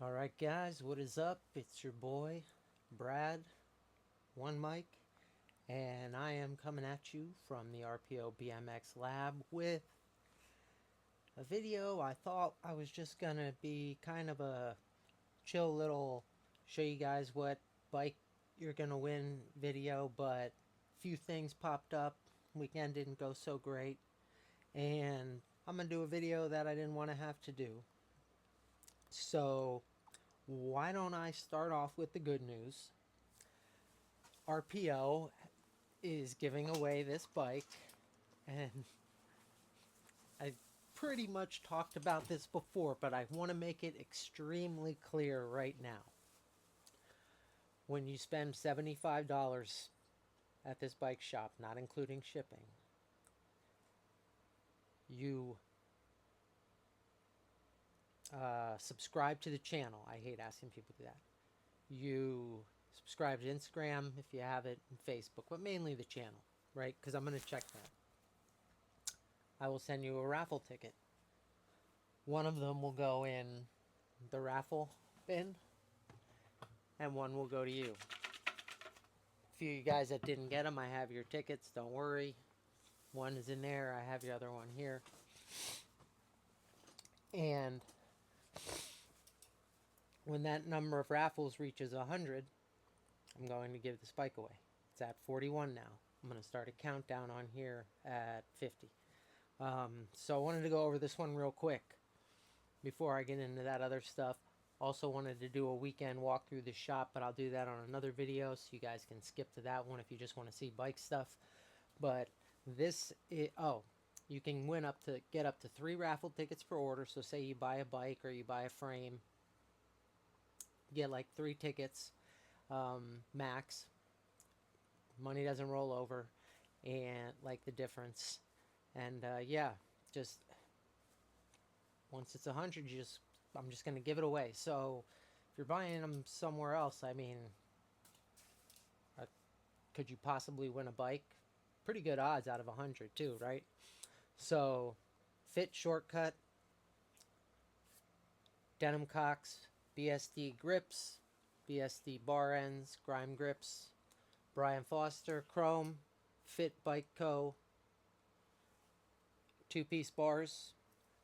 Alright guys, what is up? It's your boy, Brad, One Mike, and I am coming at you from the RPO BMX lab with a video. I thought I was just gonna be kind of a chill little show you guys what bike you're gonna win video, but a few things popped up. Weekend didn't go so great, and I'm gonna do a video that I didn't want to have to do. So why don't I start off with the good news? RPO is giving away this bike, and I pretty much talked about this before, but I want to make it extremely clear right now. When you spend $75 at this bike shop, not including shipping, you subscribe to the channel. I hate asking people to do that. You subscribe to Instagram if you have it, and Facebook, but mainly the channel, right? Because I'm going to check that. I will send you a raffle ticket. One of them will go in the raffle bin, and one will go to you. A few of you guys that didn't get them, I have your tickets. Don't worry. One is in there. I have your other one here. And when that number of raffles reaches 100, I'm going to give this bike away. It's at 41 now. I'm going to start a countdown on here at 50. So I wanted to go over this one real quick before I get into that other stuff. Also wanted to do a weekend walk through the shop, but I'll do that on another video, so you guys can skip to that one if you just want to see bike stuff. But this is, you can get up to 3 raffle tickets per order. So say you buy a bike or you buy a frame, get like 3 tickets max. Money doesn't roll over, and like the difference. And yeah, just once it's 100, I'm just gonna give it away. So if you're buying them somewhere else, I mean, could you possibly win a bike? Pretty good odds out of 100 too, right? So fit shortcut, denim cocks, BSD grips, BSD bar ends, grime grips, Brian Foster chrome, Fit Bike Co. 2-piece bars.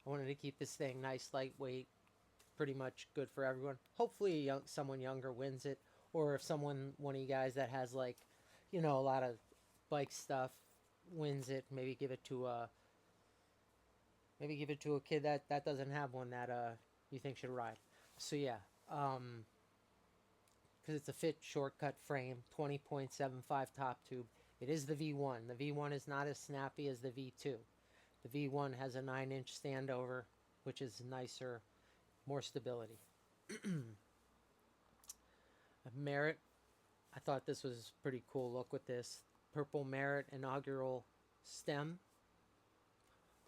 I wanted to keep this thing nice, lightweight, pretty much good for everyone. Hopefully someone younger wins it, or if one of you guys that has like, a lot of bike stuff wins it, maybe give it to a kid that doesn't have one that you think should ride. So yeah, because it's a fit shortcut frame, 20.75 top tube. It is the V1. The V1 is not as snappy as the V2. The V1 has a 9-inch standover, which is nicer, more stability. Merit, I thought this was pretty cool look with this. Purple Merit inaugural stem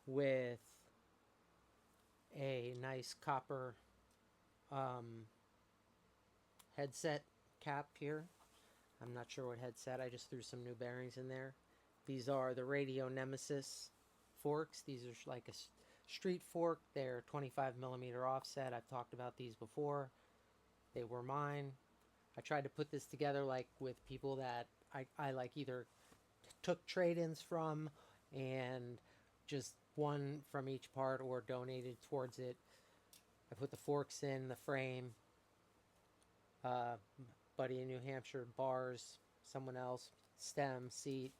with a nice copper headset cap here. I'm not sure what headset. I just threw some new bearings in there. These are the Radio Nemesis forks. These are like a street fork. They're 25mm offset. I've talked about these before. They were mine. I tried to put this together like with people that I like either took trade-ins from, and just one from each part, or donated towards it. I put the forks in the frame. Buddy in New Hampshire, bars. Someone else, stem, seat,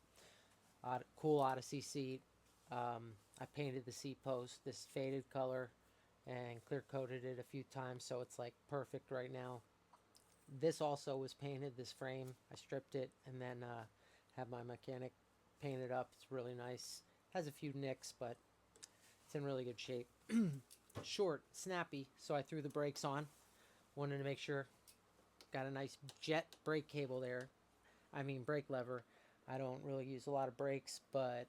cool Odyssey seat. I painted the seat post this faded color and clear coated it a few times, so it's like perfect right now. This also was painted, this frame. I stripped it and then have my mechanic paint it up. It's really nice. Has a few nicks, but it's in really good shape. Short, snappy, so I threw the brakes on. Wanted to make sure. Got a nice jet brake cable there. I mean brake lever. I don't really use a lot of brakes, but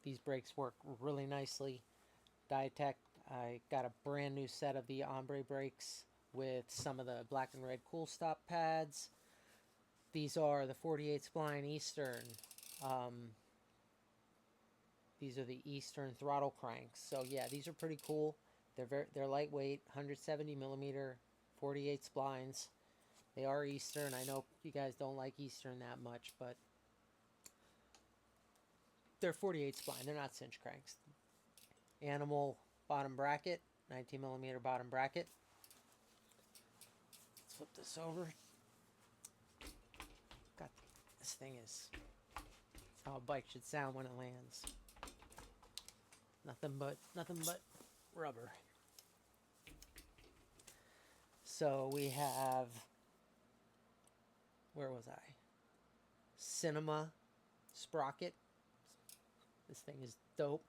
these brakes work really nicely. Diatech, I got a brand new set of the ombre brakes with some of the black and red cool stop pads. These are the 48 spline Eastern. These are the Eastern throttle cranks. So yeah, these are pretty cool. They're lightweight, 170mm 48 splines. They are Eastern. I know you guys don't like Eastern that much, but they're 48 spline. They're not cinch cranks. Animal bottom bracket, 19 millimeter bottom bracket. Let's flip this over. God, this thing is how a bike should sound when it lands. Nothing but rubber. So we have, where was I? Cinema sprocket. This thing is dope.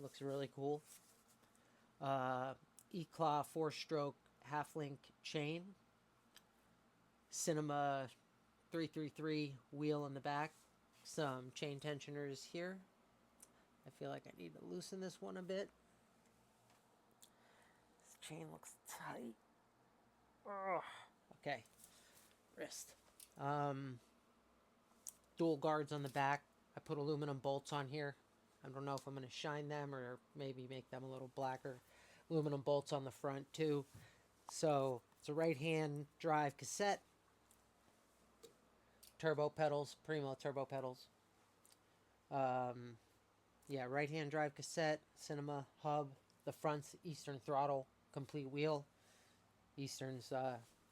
Looks really cool. E-Claw 4-stroke half-link chain. Cinema 333 wheel in the back. Some chain tensioners here. I feel like I need to loosen this one a bit. This chain looks tight. Ugh. Okay. Wrist. Dual guards on the back. I put aluminum bolts on here. I don't know if I'm going to shine them or maybe make them a little blacker. Aluminum bolts on the front too. So it's a right-hand drive cassette. Turbo pedals, Primo turbo pedals. Yeah, right-hand drive cassette, cinema hub. The front's Eastern throttle, complete wheel. Eastern's,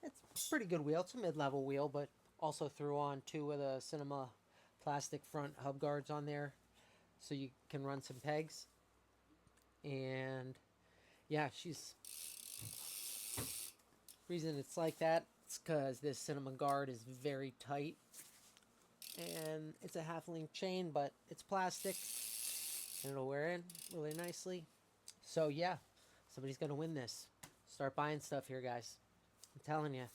it's a pretty good wheel. It's a mid-level wheel, but also threw on 2 of the cinema plastic front hub guards on there, so you can run some pegs. And yeah, reason it's like that, it's because this cinema guard is very tight, and it's a half-link chain, but it's plastic, and it'll wear in really nicely. So yeah, somebody's gonna win this. Start buying stuff here, guys. I'm telling you.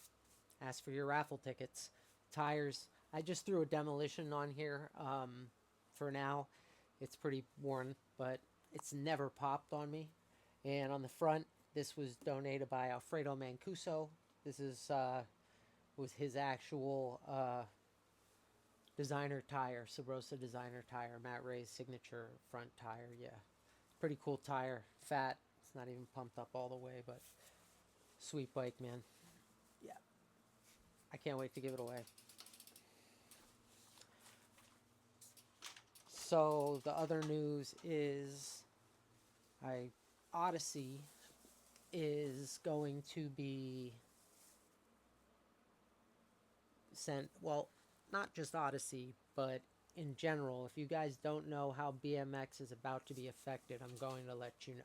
Ask for your raffle tickets. Tires. I just threw a demolition on here for now. It's pretty worn, but it's never popped on me. And on the front, this was donated by Alfredo Mancuso. This is was his actual designer tire, Sabrosa designer tire, Matt Ray's signature front tire. Yeah, pretty cool tire. Fat. It's not even pumped up all the way, but sweet bike, man. Yeah, I can't wait to give it away. So the other news is Odyssey is going to be sent, well, not just Odyssey, but in general. If you guys don't know how BMX is about to be affected, I'm going to let you know.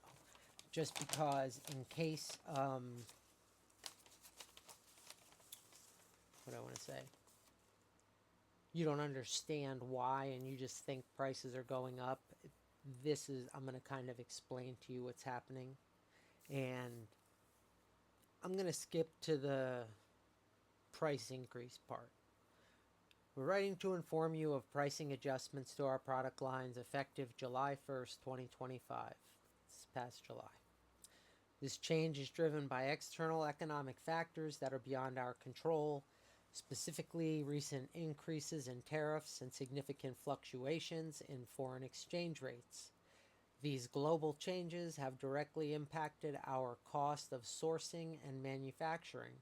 Just because in case, what do I want to say? You don't understand why and you just think prices are going up. I'm going to kind of explain to you what's happening. And I'm going to skip to the price increase part. We're writing to inform you of pricing adjustments to our product lines effective July 1st, 2025. This past July. This change is driven by external economic factors that are beyond our control, specifically recent increases in tariffs and significant fluctuations in foreign exchange rates. These global changes have directly impacted our cost of sourcing and manufacturing.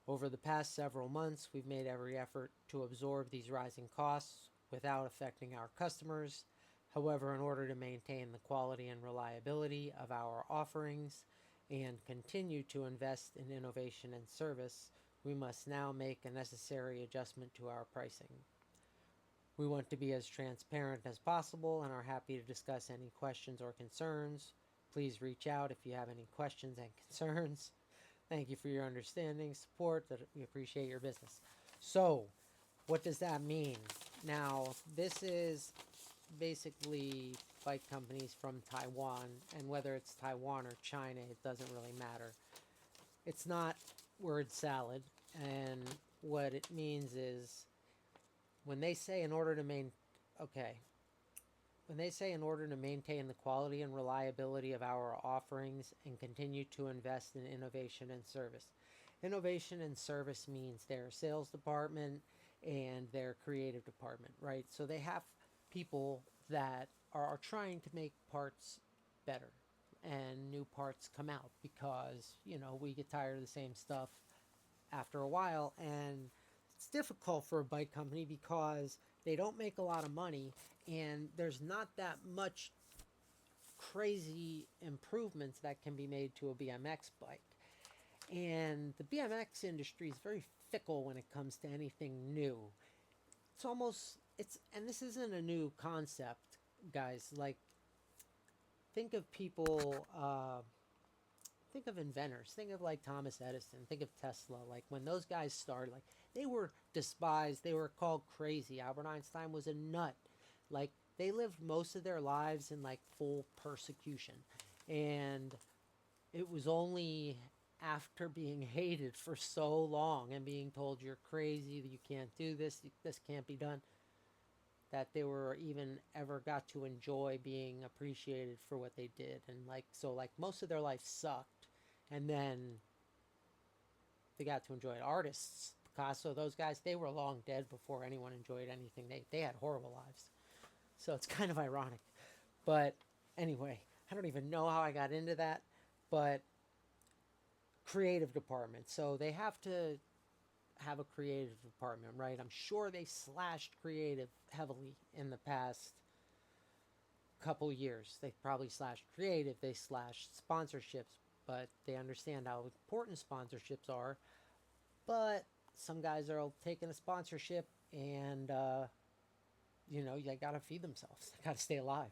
Over the past several months, we've made every effort to absorb these rising costs without affecting our customers. However, in order to maintain the quality and reliability of our offerings and continue to invest in innovation and service, we must now make a necessary adjustment to our pricing. We want to be as transparent as possible and are happy to discuss any questions or concerns. Please reach out if you have any questions and concerns. Thank you for your understanding, support. We appreciate your business. So, what does that mean? Now, this is basically bike companies from Taiwan, and whether it's Taiwan or China, it doesn't really matter. It's not word salad, and what it means is when they say in order to maintain the quality and reliability of our offerings and continue to invest in innovation and service. Innovation and service means their sales department and their creative department, right? So they have people that are trying to make parts better. and new parts come out because, we get tired of the same stuff after a while. And it's difficult for a bike company because they don't make a lot of money and there's not that much crazy improvements that can be made to a BMX bike. And the BMX industry is very fickle when it comes to anything new. And this isn't a new concept, guys. Like, think of people, think of inventors, think of like Thomas Edison, think of Tesla. Like, when those guys started, like, they were despised, they were called crazy. Albert Einstein was a nut. Like, they lived most of their lives in like full persecution. And it was only after being hated for so long and being told you're crazy, that you can't do this, this can't be done, that they were even ever got to enjoy being appreciated for what they did. And like, so like most of their life sucked, and then they got to enjoy it. Artists, Picasso, those guys, they were long dead before anyone enjoyed anything. They had horrible lives. So it's kind of ironic. But anyway, I don't even know how I got into that, but creative department. So they have to have a creative department, right? I'm sure they slashed creative heavily in the past couple years. They probably slashed creative, they slashed sponsorships, but they understand how important sponsorships are. But some guys are taking a sponsorship and, you gotta feed themselves. They gotta stay alive.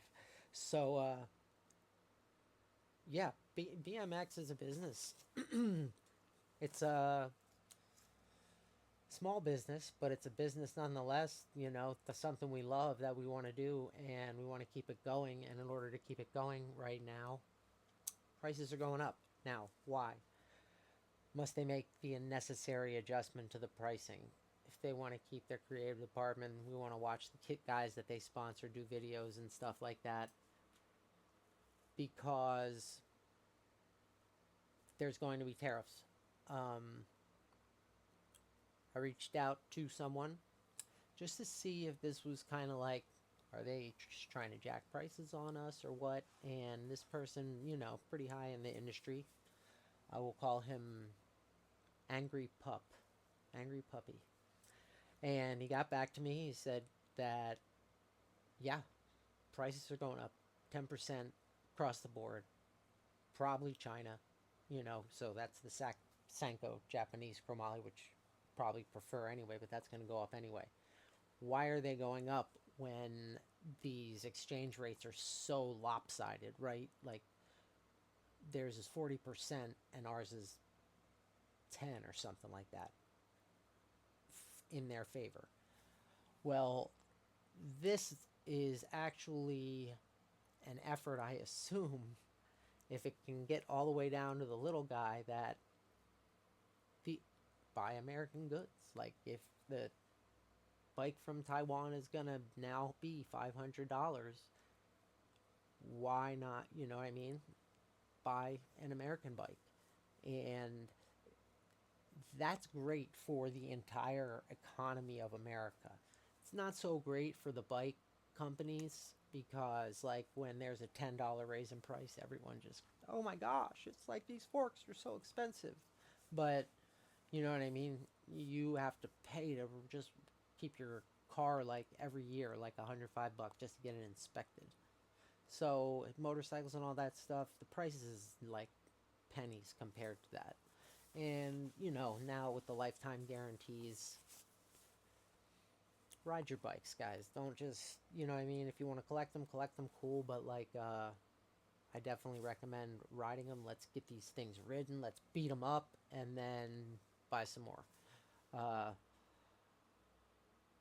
So, yeah, BMX is a business. It's a small business, but it's a business nonetheless. That's something we love, that we want to do, and we want to keep it going. And in order to keep it going right now, prices are going up. Now, why? Must they make the necessary adjustment to the pricing? If they want to keep their creative department, we want to watch the kit guys that they sponsor do videos and stuff like that, because there's going to be tariffs. I reached out to someone just to see if this was kind of like, are they just trying to jack prices on us or what? And this person, pretty high in the industry, I will call him Angry Puppy. And he got back to me. He said that, yeah, prices are going up 10% across the board. Probably China, so that's the Sanko Japanese chromoly, which probably prefer anyway, but that's going to go up anyway. Why are they going up when these exchange rates are so lopsided, right? Like, theirs is 40% and ours is 10 or something like that in their favor. Well, this is actually an effort, I assume, if it can get all the way down to the little guy, that buy American goods. Like, if the bike from Taiwan is gonna now be $500, why not, you know what I mean, buy an American bike? And that's great for the entire economy of America. It's not so great for the bike companies, because like when there's a $10 raise in price, everyone just, oh my gosh, it's like these forks are so expensive. But you know what I mean? You have to pay to just keep your car like every year, like $105 just to get it inspected. So motorcycles and all that stuff, the price is like pennies compared to that. And now with the lifetime guarantees, ride your bikes, guys. Don't just, you know what I mean? If you want to collect them, cool. But like, I definitely recommend riding them. Let's get these things ridden. Let's beat them up and then buy some more.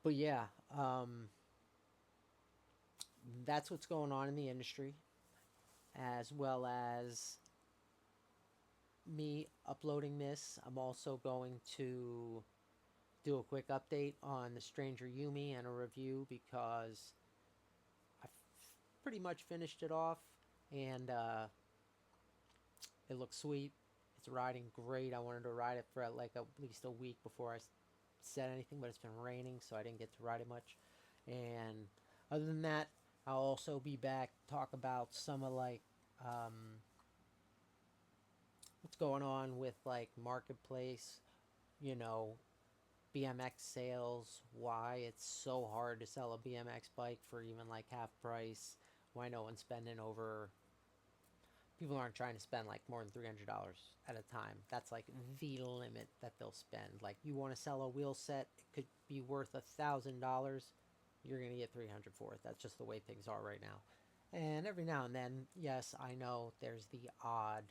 But yeah, that's what's going on in the industry, as well as me uploading this. I'm also going to do a quick update on the Stranger Yumi and a review, because I've pretty much finished it off, and it looks sweet. It's riding great. I wanted to ride it for like at least a week before I said anything, but it's been raining, so I didn't get to ride it much. And other than that, I'll also be back talk about some of like going on with like marketplace, you know, BMX sales, why it's so hard to sell a BMX bike for even like half price, why no one's spending over, people aren't trying to spend like more than $300 at a time. That's like the limit that they'll spend. Like you want to sell a wheel set, it could be worth $1,000. You're gonna get 300 for it. That's just the way things are right now. And every now and then, yes, I know there's the odd,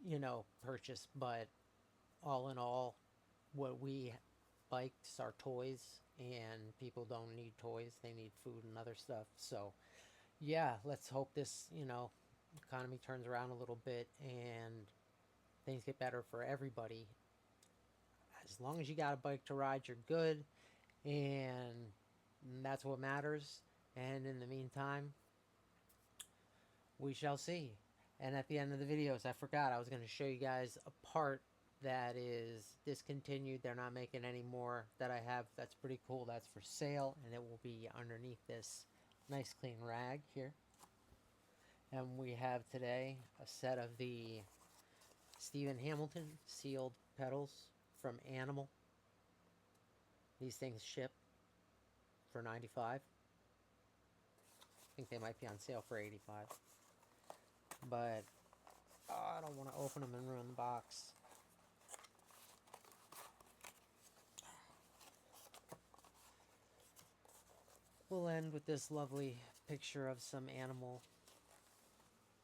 you know, purchase, but all in all, what we bikes are toys, and people don't need toys. They need food and other stuff. So, yeah, let's hope this, you know, economy turns around a little bit and things get better for everybody. As long as you got a bike to ride, you're good, and that's what matters. And in the meantime, we shall see. And at the end of the videos, I forgot I was going to show you guys a part that is discontinued. They're not making any more that I have. That's pretty cool. That's for sale, and it will be underneath this nice clean rag here. And we have today a set of the Stephen Hamilton sealed pedals from Animal. These things ship for $95. I think they might be on sale for $85. But I don't want to open them and ruin the box. We'll end with this lovely picture of some animal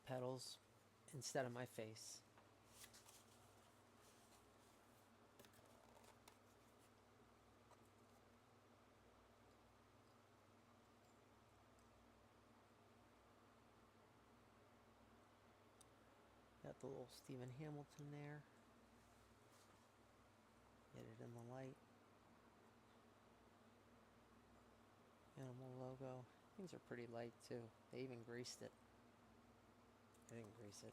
pedals instead of my face. Got the little Stephen Hamilton there. Get it in the light. Animal logo. Things are pretty light too. They even greased it. I didn't grease it.